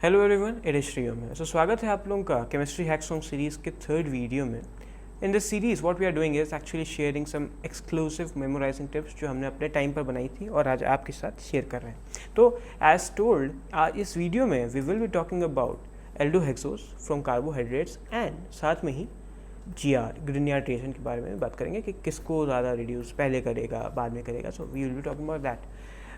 Hello everyone, it is Shriom है। स्वागत है आप लोगों का केमिस्ट्री हैक्सॉन्ग सीरीज़ के थर्ड वीडियो में। In this series what we are doing is actually sharing some exclusive memorising tips जो हमने अपने टाइम पर बनाई थी और आज आपके साथ शेयर कर रहे हैं। तो एज टोल्ड, आज इस वीडियो में we will be talking about aldohexoses from carbohydrates and साथ में ही ग्रिनियर रिएक्शन के बारे में बात करेंगे कि किसको ज़्यादा रिड्यूस पहले करेगा बाद में करेगा। So we will be talking about that.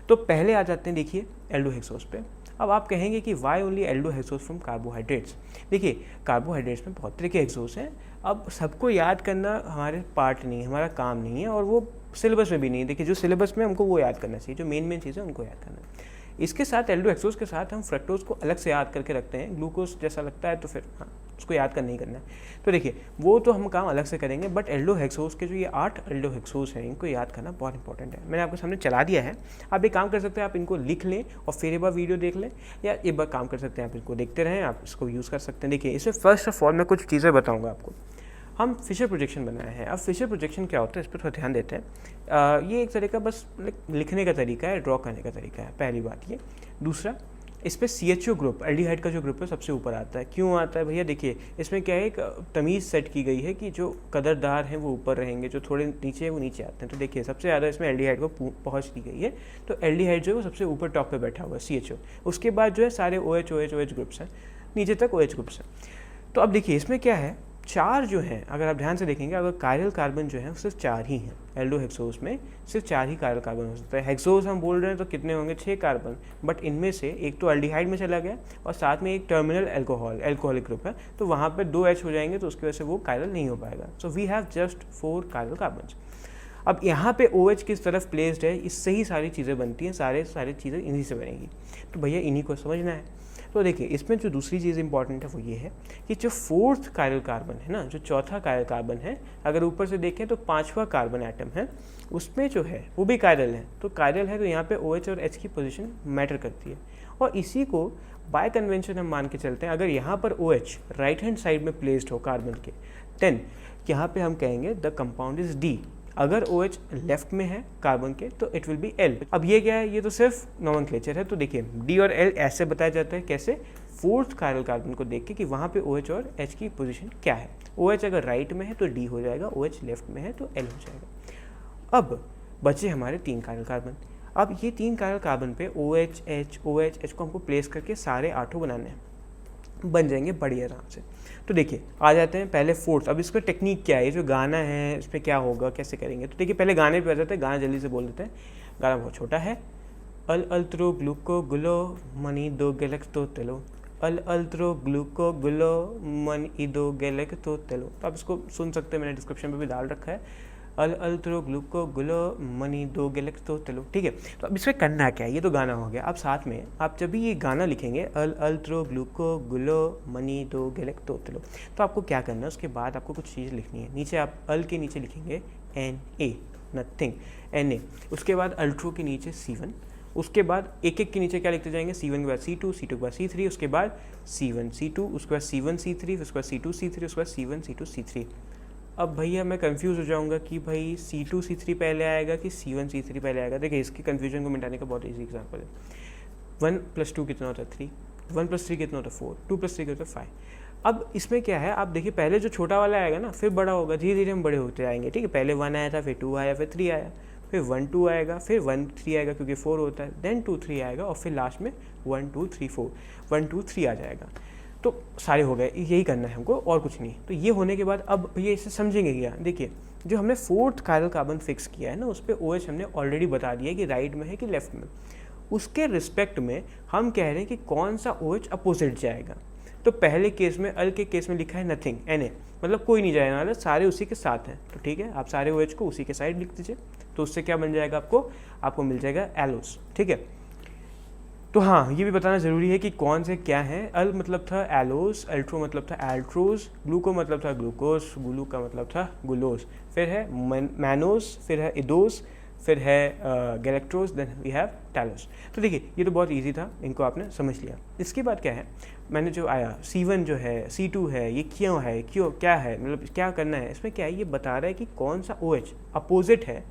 तो पहले आ जाते हैं, देखिए एल्डोहेक्सोज पे। अब आप कहेंगे कि why only aldohexoses from carbohydrates. देखिए कार्बोहाइड्रेट्स में बहुत तरह के हेक्सोज हैं। अब सबको याद करना हमारे पार्ट नहीं है, हमारा काम नहीं है और वो सिलेबस में भी नहीं है। देखिए जो सिलेबस में हमको वो याद करना चाहिए, जो मेन चीज़ है उनको याद करना है। इसके साथ एल्डोहेक्सोज के साथ हम फ्रक्टोज को अलग से याद करके रखते हैं। ग्लूकोज जैसा लगता है तो फिर हाँ उसको याद करना ही करना है। तो देखिए वो तो हम काम अलग से करेंगे, बट एल्डोहेक्सोज के जो ये 8 एल्डोहेक्सोज हैं इनको याद करना बहुत इंपॉर्टेंट है। मैंने आपके सामने चला दिया है, आप एक काम कर सकते हैं, आप इनको लिख लें और फिर एक बार वीडियो देख लें, या एक बार काम कर सकते हैं आप इसको देखते रहें, आप इसको यूज़ कर सकते हैं। देखिए इसमें फर्स्ट ऑफ ऑल मैं कुछ चीज़ें बताऊँगा आपको। हम फिशर प्रोजेक्शन बनाए हैं। अब फिशर प्रोजेक्शन क्या होता है इस पर थोड़ा ध्यान देते हैं। ये एक तरह का बस लिखने का तरीका है, ड्रॉ करने का तरीका है, पहली बात ये। दूसरा, इस पर CHO ग्रुप, एल्डिहाइड का जो ग्रुप है सबसे ऊपर आता है। क्यों आता है भैया? देखिए इसमें क्या है, एक तमीज़ सेट की गई है कि जो कदरदार हैं वो ऊपर रहेंगे, जो थोड़े नीचे है वो नीचे आते हैं। तो देखिए सबसे ज़्यादा इसमें एल्डिहाइड को पहुँच दी गई है, तो एल्डिहाइड जो है वो सबसे ऊपर टॉप पे बैठा हुआ है, CHO। उसके बाद जो है सारे OH ग्रुप्स हैं, नीचे तक OH ग्रुप्स हैं। तो अब देखिए इसमें क्या है, 4 जो हैं, अगर आप ध्यान से देखेंगे, अगर कायरल कार्बन जो है सिर्फ 4 ही हैं। एल्डोहेक्सोज में सिर्फ 4 ही कायरल कार्बन हो सकता है। हेक्सोज हम बोल रहे हैं तो कितने होंगे? 6 कार्बन, बट इनमें से एक तो एल्डिहाइड में चला गया और साथ में एक टर्मिनल एल्कोहलिक ग्रुप है, तो वहाँ पर 2 H हो जाएंगे, तो उसकी वजह से वो कायरल नहीं हो पाएगा। So we have just 4 chiral carbon. अब यहाँ पे OH किस तरफ प्लेस्ड है, इससे ही सारी चीज़ें बनती हैं, सारी चीज़ें इन्हीं से बनेंगी। तो भैया इन्हीं को समझना है। तो देखिए इसमें जो दूसरी चीज़ इंपॉर्टेंट है वो ये है कि जो 4th कायरल कार्बन है ना, जो चौथा कायरल कार्बन है, अगर ऊपर से देखें तो 5वां कार्बन एटम है, उसमें जो है वो भी कायरल है। तो कायरल है तो यहाँ पे OH और H की पोजीशन मैटर करती है, और इसी को बाय कन्वेंशन हम मान के चलते हैं। अगर यहाँ पर OH राइट हैंड साइड में प्लेस्ड हो कार्बन के, देन यहाँ पे हम कहेंगे द कंपाउंड इज D। अगर OH लेफ्ट में है कार्बन के तो इट विल बी L। अब ये क्या है? ये तो सिर्फ नॉमेनक्लेचर है। तो देखिए D और L ऐसे बताया जाता है, कैसे? 4th कायरल कार्बन को देख के कि वहाँ पे OH और H की पोजीशन क्या है। OH अगर राइट में है तो D हो जाएगा, OH लेफ्ट में है तो L हो जाएगा। अब बचे हमारे 3 कायरल कार्बन। अब ये 3 कायरल कार्बन पे OH को हमको प्लेस करके सारे 8 बनाने हैं, बन जाएंगे बड़ी आराम से। तो देखिए आ जाते हैं पहले 4th। अब इसका टेक्निक क्या है, ये जो गाना है इस पर क्या होगा, कैसे करेंगे? तो देखिए पहले गाने पे आ जाते हैं, गाना जल्दी से बोल देते हैं। गाना बहुत छोटा है। अल अल्त्रो ग्लूको गुलो मनी दो गैलेक्स तो तेलो, अल अल्त्रो ग्लूको गुलो मनी दो गैलेक्स तो तेलो। तो आप इसको सुन सकते हैं, मैंने डिस्क्रिप्शन पे भी डाल रखा है। अल अल्त्रो ग्लूको गुलो मनी दो गैलेक्स तो तेलो, ठीक है। तो अब इसमें करना क्या है, ये तो गाना हो गया। अब साथ में आप जब भी ये गाना लिखेंगे, अल अल्त्रो ग्लूको गुलो मनी दो गैलेक्स तो तेलो, तो आपको क्या करना है, उसके बाद आपको कुछ चीज़ लिखनी है। नीचे आप अल के नीचे लिखेंगे Na, नथिंग, Na। उसके बाद अल्ट्रो के नीचे C1, उसके बाद एक के नीचे क्या लिखते जाएंगे, C1 के बाद C2, C2 के बाद C3, उसके बाद C1 C2, उसके बाद C1 C3, उसके बाद C2 C3, उसके बाद C1 C2 C3। अब भैया मैं कंफ्यूज हो जाऊंगा कि भाई C2 C3 पहले आएगा कि C1 C3 पहले आएगा। देखिए इसकी कंफ्यूजन को मिटाने का बहुत ईजी एग्जांपल है। 1 + 2 कितना होता है? 3। 1 + 3 कितना होता है? 4। 2 + 3 कितना होता है? 5। अब इसमें क्या है, आप देखिए पहले जो छोटा वाला आएगा ना, फिर बड़ा होगा, धीरे धीरे हम बड़े होते आएंगे, ठीक है। पहले 1 आया था, फिर 2 आया, फिर 3 आया, फिर 1 2 आएगा, फिर 1 3 आएगा क्योंकि 4 होता है, देन 2 3 आएगा, और फिर लास्ट में 1 2 3 4 1 2 3 आ जाएगा। तो सारे हो गए, यही करना है हमको और कुछ नहीं। तो ये होने के बाद अब भैया इसे समझेंगे क्या? देखिए जो हमने 4th कायरल कार्बन फिक्स किया है ना, उस पर OH हमने ऑलरेडी बता दिया है कि राइट में है कि लेफ्ट में। उसके रिस्पेक्ट में हम कह रहे हैं कि कौन सा OH अपोजिट जाएगा। तो पहले केस में, अल के केस में लिखा है नथिंग, Na, मतलब कोई नहीं जाएगा, मतलब सारे उसी के साथ हैं। तो ठीक है, आप सारे OH को उसी के साइड लिख दीजिए, तो उससे क्या बन जाएगा, आपको मिल जाएगा एलोस, ठीक है। तो हाँ, ये भी बताना ज़रूरी है कि कौन से क्या हैं। अल मतलब था एलोस, अल्ट्रो मतलब था एल्ट्रोज, ग्लूको मतलब था ग्लूकोस, गुलू का मतलब था गुलोस, फिर है मैनोस, फिर है इडोस, फिर है गैलेक्ट्रोस, देन वी हैव टैलोस। तो देखिए ये तो बहुत इजी था, इनको आपने समझ लिया। इसके बाद क्या है, मैंने जो आया C1 जो है, C2 है, ये क्यों क्या है, मतलब क्या करना है। इसमें क्या है, ये बता रहा है कि कौन सा OH अपोजिट है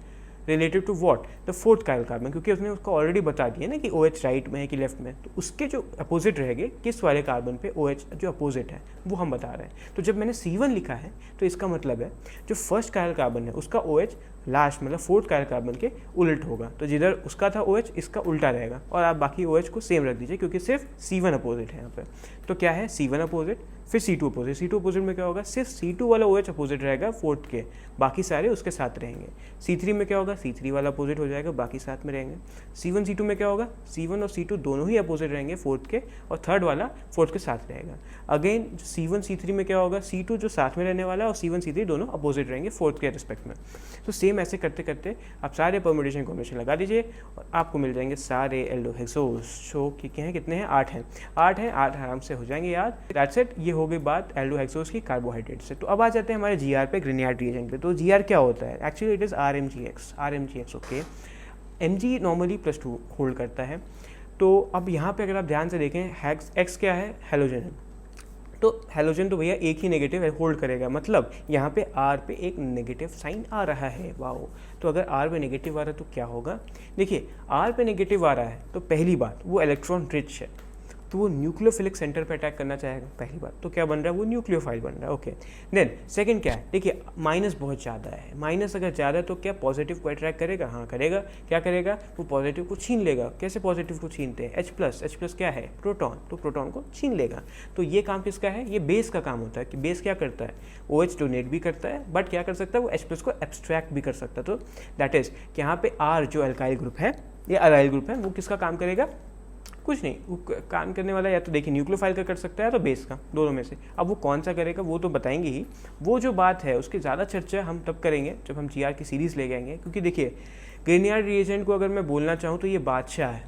related to what, the fourth chiral carbon, क्योंकि उसने उसको ऑलरेडी बता दिया ना कि OH राइट में है कि लेफ्ट में, तो उसके जो अपोजिट रहेंगे किस वाले कार्बन पे OH जो अपोजिट है वो हम बता रहे हैं। तो जब मैंने C1 लिखा है तो इसका मतलब है जो फर्स्ट कायल कार्बन है उसका OH लास्ट मतलब फोर्थ कायल कार्बन के उल्ट होगा, तो जिधर उसका था OH इसका उल्टा रहेगा, और आप बाकी OH को सेम रख दीजिए क्योंकि सिर्फ C1 अपोजिट है यहाँ पे। तो क्या है C1 अपोजिट, फिर C2 अपोजिट, C2 अपोजिट में क्या होगा, सिर्फ C2 वाला OH अपोजिट रहेगा फोर्थ के, बाकी सारे उसके साथ रहेंगे। C3 में क्या होगा, C3 वाला अपोजिट हो जाएगा, बाकी साथ में रहेंगे। C1 C2 में क्या होगा, C1 और C2 दोनों ही अपोजिट रहेंगे फोर्थ के, और थर्ड वाला फोर्थ के साथ रहेगा। अगेन C1 C3 में क्या होगा, C2 जो साथ में रहने वाला है और C1 C3 दोनों अपोजिट रहेंगे फोर्थ के रिस्पेक्ट में। तो सेम ऐसे करते करते आप सारे परम्यूटेशन कॉम्बिनेशन लगा दीजिए और आपको मिल जाएंगे सारे एल्डोहेक्सोज, जो कि हैं कितने हैं, 8 हैं, 8 हैं, 8 आराम से हो जाएंगे याद। दैट्स इट, ये हो गई बात एल्डोहेक्सोज की कार्बोहाइड्रेट से। तो अब आ जाते हैं हमारे GR पे, ग्रिनियार्ड रिएजेंट पे। तो GR क्या होता है, actually it is RMGX, okay. Mg normally +2 hold करता है। तो अब यहाँ पे अगर आप ध्यान से देखें, X क्या है, हेलोजन है, तो हेलोजन तो भैया एक ही नेगेटिव होल्ड करेगा, मतलब यहाँ पे R पे एक नेगेटिव साइन आ रहा है, वाओ। तो अगर R पे नेगेटिव आ रहा है तो क्या होगा, देखिए R पे नेगेटिव आ रहा है तो पहली बात वो इलेक्ट्रॉन रिच है, तो वो न्यूक्लियोफिलिक सेंटर पे अटैक करना चाहेगा, पहली बात। तो क्या बन रहा है, वो न्यूक्लियोफाइल बन रहा है, ओके। देन सेकंड क्या है, देखिए माइनस बहुत ज़्यादा है, माइनस अगर ज़्यादा है तो क्या पॉजिटिव को अट्रैक्ट करेगा, हाँ करेगा। क्या करेगा, वो पॉजिटिव को छीन लेगा। कैसे पॉजिटिव को छीनते हैं, H+ क्या है, प्रोटॉन, तो प्रोटॉन को छीन लेगा। तो ये काम किसका है, ये बेस का काम होता है कि बेस क्या करता है, OH डोनेट भी करता है, बट क्या कर सकता है, वो H+ को एब्स्ट्रैक्ट भी कर सकता है। तो दैट इज़ कि यहाँ पे R जो अल्काइल ग्रुप है, ये अराइल ग्रुप है, वो किसका काम करेगा, कुछ नहीं, वो काम करने वाला या तो देखिए न्यूक्लियोफाइल का कर सकता है या तो बेस का, दोनों में से। अब वो कौन सा करेगा वो तो बताएंगे ही, वो जो बात है उसकी ज़्यादा चर्चा हम तब करेंगे जब हम GR की सीरीज़ ले जाएंगे, क्योंकि देखिए ग्रिनियार्ड रिएजेंट को अगर मैं बोलना चाहूँ तो ये बादशाह है,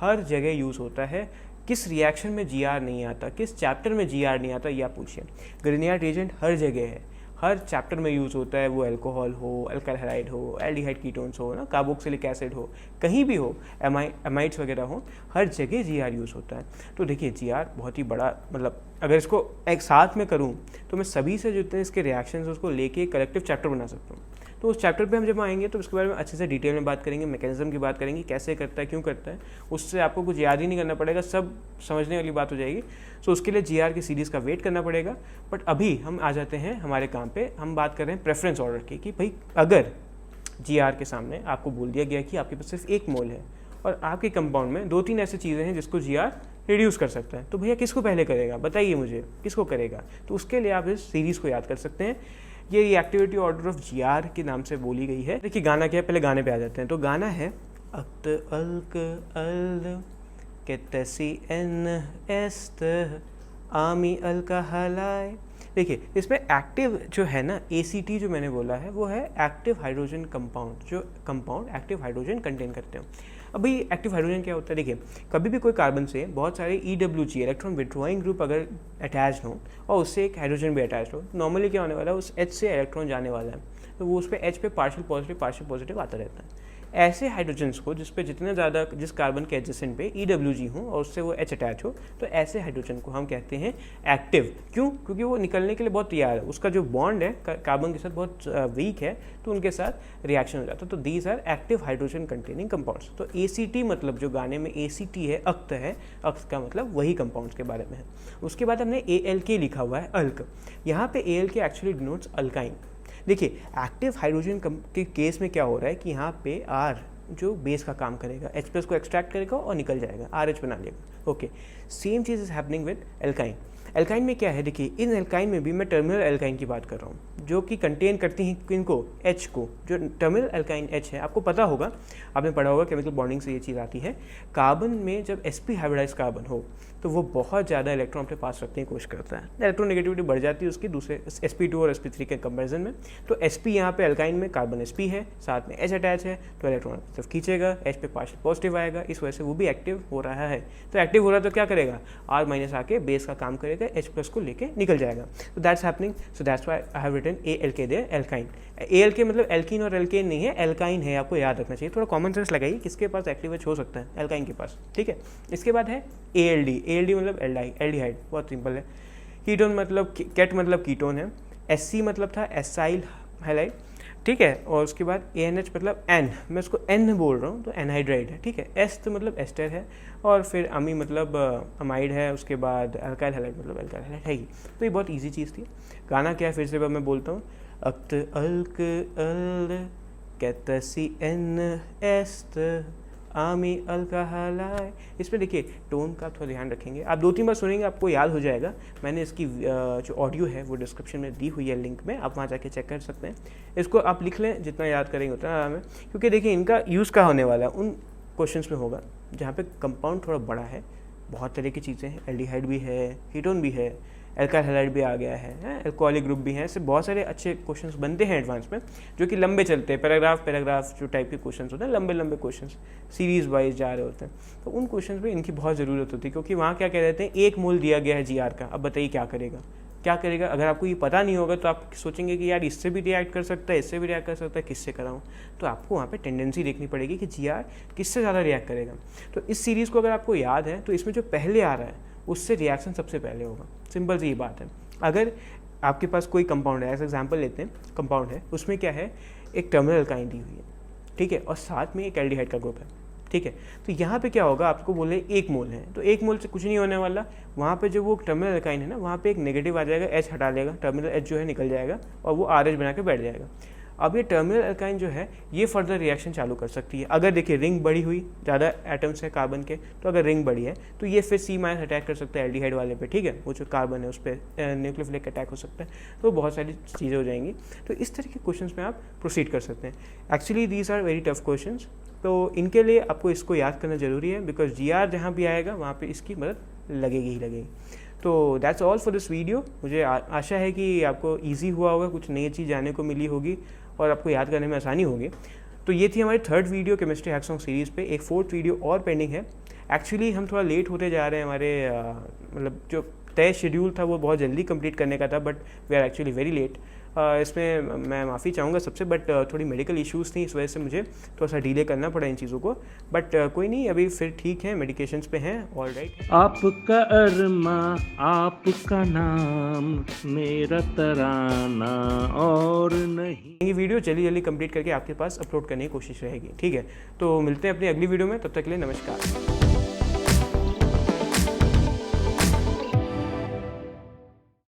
हर जगह यूज़ होता है। किस रिएक्शन में GR नहीं आता, किस चैप्टर में GR नहीं आता, ये आप पूछिए। ग्रिनियार्ड रिएजेंट हर जगह है, हर चैप्टर में यूज़ होता है, वो अल्कोहल हो, अल्काइल हैलाइड हो, एल्डिहाइड कीटोन्स हो ना, कार्बोक्सिलिक एसिड हो, कहीं भी हो, एमाइड्स वगैरह हो, हर जगह GR यूज़ होता है। तो देखिए GR बहुत ही बड़ा, मतलब अगर इसको एक साथ में करूं तो मैं सभी से जितने इसके रिएक्शंस उसको लेके कलेक्टिव चैप्टर बना सकता हूँ। तो उस चैप्टर पे हम जब आएंगे तो उसके बारे में अच्छे से डिटेल में बात करेंगे, मैकेनिज्म की बात करेंगे, कैसे करता है, क्यों करता है, उससे आपको कुछ याद ही नहीं करना पड़ेगा, सब समझने वाली बात हो जाएगी। सो उसके लिए GR की सीरीज़ का वेट करना पड़ेगा। बट अभी हम आ जाते हैं हमारे काम पे, हम बात कर रहे हैं प्रेफरेंस ऑर्डर की, कि भाई अगर GR के सामने आपको बोल दिया गया कि आपके पास सिर्फ 1 मोल है और आपके कंपाउंड में 2-3 ऐसी चीज़ें हैं जिसको GR रिड्यूस कर सकता है, तो भैया किसको पहले करेगा, बताइए मुझे किसको करेगा। तो उसके लिए आप इस सीरीज़ को याद कर सकते हैं, ये एक्टिविटी ऑर्डर ऑफ GR के नाम से बोली गई है। देखिए गाना क्या है, पहले गाने पे आ जाते हैं। तो गाना है अक्त अल्क अल केतसी एन एस्त आमी अल्का हलाय। देखिए इसमें एक्टिव जो है ना, ACT जो मैंने बोला है वो है एक्टिव हाइड्रोजन कंपाउंड, जो कंपाउंड एक्टिव हाइड्रोजन कंटेन करते हैं। अभी एक्टिव हाइड्रोजन क्या होता है, देखिए कभी भी कोई कार्बन से बहुत सारे EWG इलेक्ट्रॉन विड्रॉइंग ग्रुप अगर अटैच हो और उससे एक हाइड्रोजन भी अटैच हो, नॉर्मली क्या होने वाला है, उस H से इलेक्ट्रॉन जाने वाला है, तो वो उस पर H पे पार्शियल पॉजिटिव आता रहता है। ऐसे हाइड्रोजन्स को जिस पे जितने ज़्यादा, जिस कार्बन के एडजेसेंट पे EWG हो और उससे वो H अटैच हो, तो ऐसे हाइड्रोजन को हम कहते हैं एक्टिव। क्यों, क्योंकि वो निकलने के लिए बहुत तैयार है, उसका जो बॉन्ड है कार्बन के साथ बहुत वीक है, तो उनके साथ रिएक्शन हो जाता है। तो these are active hydrogen containing compounds. तो ACT मतलब जो गाने में ACT है, अक्त है, अक्त का मतलब वही कंपाउंड्स के बारे में है। उसके बाद हमने ALK लिखा हुआ है, अल्क। यहाँ पे ALK एक्चुअली डिनोट्स अल्काइन। देखिए एक्टिव हाइड्रोजन के केस में क्या हो रहा है कि यहाँ पे R जो बेस का काम करेगा, H+ को एक्सट्रैक्ट करेगा और निकल जाएगा, RH बना लेगा, okay. Same cheese is happening with alkyne. Alkyne में क्या है, देखिए इन एल्काइन में भी मैं टर्मिनल एल्काइन की बात कर रहा हूँ, जो कि कंटेन करती हैं किनको, H को। जो टर्मिनल एल्काइन H है, आपको पता होगा, आपने पढ़ा होगा केमिकल बॉन्डिंग से ये चीज़ आती है। कार्बन में जब sp हाइब्रिडाइज कार्बन हो तो वो बहुत ज़्यादा इलेक्ट्रॉन अपने पास रखने की कोशिश करता है, इलेक्ट्रॉन नेगेटिविटी बढ़ जाती है उसकी दूसरे sp2 और sp3 के कंपेरिजन में। तो sp यहाँ पे एल्काइन में कार्बन sp है, साथ में H अटैच है, तो इलेक्ट्रॉन सिर्फ खींचेगा, H पे पार्शियल पॉजिटिव आएगा, इस वजह से वो भी एक्टिव हो रहा है। तो एक्टिव हो रहा है तो क्या करेगा, R- आके बेस का काम करेगा, H+ को लेके निकल जाएगा। तो that's happening, so that's why I have written ALK there, alkyne. ALK मतलब एल्कीन और एल्केन नहीं है, एल्काइन है, आपको याद रखना चाहिए। थोड़ा कॉमन सेंस लगाइए, किसके पास एक्टिव H हो सकता है, एल्काइन के पास, ठीक है। इसके बाद है ALD मतलब एल्डिहाइड, बहुत सिंपल है। कीटोन मतलब केट मतलब कीटोन है, SC मतलब था एसाइल हैलाइड, ठीक है। और उसके बाद ANH मतलब एन, मैं उसको एन बोल रहा हूँ तो एनहाइड्राइड है, ठीक है। एस तो मतलब एस्टर है, और फिर अमी मतलब अमाइड है, उसके बाद अल्काइल हैलाइड मतलब अल्काइल हैलाइड है ही। तो ये बहुत ईजी चीज़ थी। गाना क्या है फिर से मैं बोलता हूँ, अक्त अल्क अल कैतसी एन एस्ट आमी अल्काहलाई। इसमें देखिए टोन का थोड़ा ध्यान रखेंगे, आप 2-3 बार सुनेंगे आपको याद हो जाएगा। मैंने इसकी जो ऑडियो है वो डिस्क्रिप्शन में दी हुई है लिंक में, आप वहाँ जाके चेक कर सकते हैं। इसको आप लिख लें, जितना याद करेंगे उतना आराम है, क्योंकि देखिए इनका यूज़ का होने वाला है उन क्वेश्चंस में होगा जहाँ पे कंपाउंड थोड़ा बड़ा है, बहुत तरह की चीज़ें हैं, एल्डिहाइड भी है, कीटोन भी है, अल्काइल हैलाइड भी आ गया है, अल्कोहलिक ग्रुप भी है। ऐसे बहुत सारे अच्छे क्वेश्चंस बनते हैं एडवांस में, जो कि लंबे चलते हैं, पैराग्राफ जो टाइप के क्वेश्चंस होते हैं, लंबे लंबे क्वेश्चंस सीरीज वाइज जा रहे होते हैं। तो उन क्वेश्चंस में इनकी बहुत ज़रूरत होती है, क्योंकि वहाँ क्या कह देते हैं, 1 मोल दिया गया है GR का, अब बताइए क्या करेगा। अगर आपको ये पता नहीं होगा तो आप सोचेंगे कि यार इससे भी रिएक्ट कर सकता है, इससे भी रिएक्ट कर सकता है, किससे कराऊं। तो आपको वहाँ पे टेंडेंसी देखनी पड़ेगी कि GR किससे ज़्यादा रिएक्ट करेगा। तो इस सीरीज़ को अगर आपको याद है तो इसमें जो पहले आ रहा है उससे रिएक्शन सबसे पहले होगा। सिंपल सी ये बात है। अगर आपके पास कोई कंपाउंड है, ऐसा एग्जाम्पल लेते हैं, कंपाउंड है, उसमें क्या है, एक टर्मिनल अल्काइन दी हुई है, ठीक है, और साथ में एक एल्डिहाइड का ग्रुप है, ठीक है। तो यहाँ पे क्या होगा, आपको बोले 1 मोल है, तो 1 मोल से कुछ नहीं होने वाला। वहाँ पे जो वो टर्मिनल अल्काइन है ना, वहाँ पे एक नेगेटिव आ जाएगा, H हटा लेगा, टर्मिनल H जो है निकल जाएगा, और वो RH बना के बैठ जाएगा। अब ये टर्मिनल अल्काइन जो है ये फर्दर रिएक्शन चालू कर सकती है। अगर देखिए रिंग बड़ी हुई, ज़्यादा एटम्स है कार्बन के, तो अगर रिंग बड़ी है तो ये फिर C- अटैक कर सकता है एल्डिहाइड वाले पे, ठीक है, वो जो कार्बन है उस पर न्यूक्लियोफिलिक अटैक हो सकता है। तो बहुत सारी चीज़ें हो जाएंगी। तो इस तरह के क्वेश्चंस में आप प्रोसीड कर सकते हैं। Actually these are very tough questions, तो इनके लिए आपको इसको याद करना ज़रूरी है, बिकॉज GR जहाँ भी आएगा वहाँ पर इसकी मदद लगेगी ही लगेगी। तो that's all for this video. मुझे आशा है कि आपको ईजी हुआ होगा, कुछ नई चीज़ जानने को मिली होगी और आपको याद करने में आसानी होगी। तो ये थी हमारी 3rd वीडियो केमिस्ट्री हैक्सॉन्ग सीरीज़ पे। एक 4th वीडियो और पेंडिंग है। एक्चुअली हम थोड़ा लेट होते जा रहे हैं, हमारे मतलब जो तय शेड्यूल था वो बहुत जल्दी कंप्लीट करने का था, but we are actually very late. इसमें मैं माफ़ी चाहूँगा सबसे, बट थोड़ी मेडिकल इश्यूज़ थी, इस वजह से मुझे थोड़ा सा डिले करना पड़ा इन चीज़ों को। बट कोई नहीं, अभी फिर ठीक है, मेडिकेशंस पे हैं, ऑल राइट। आपका अरमा आपका नाम मेरा तराना और नहीं। ये वीडियो जल्दी कंप्लीट करके आपके पास अपलोड करने की कोशिश रहेगी, ठीक है। तो मिलते हैं अपनी अगली वीडियो में, तब तक के लिए नमस्कार।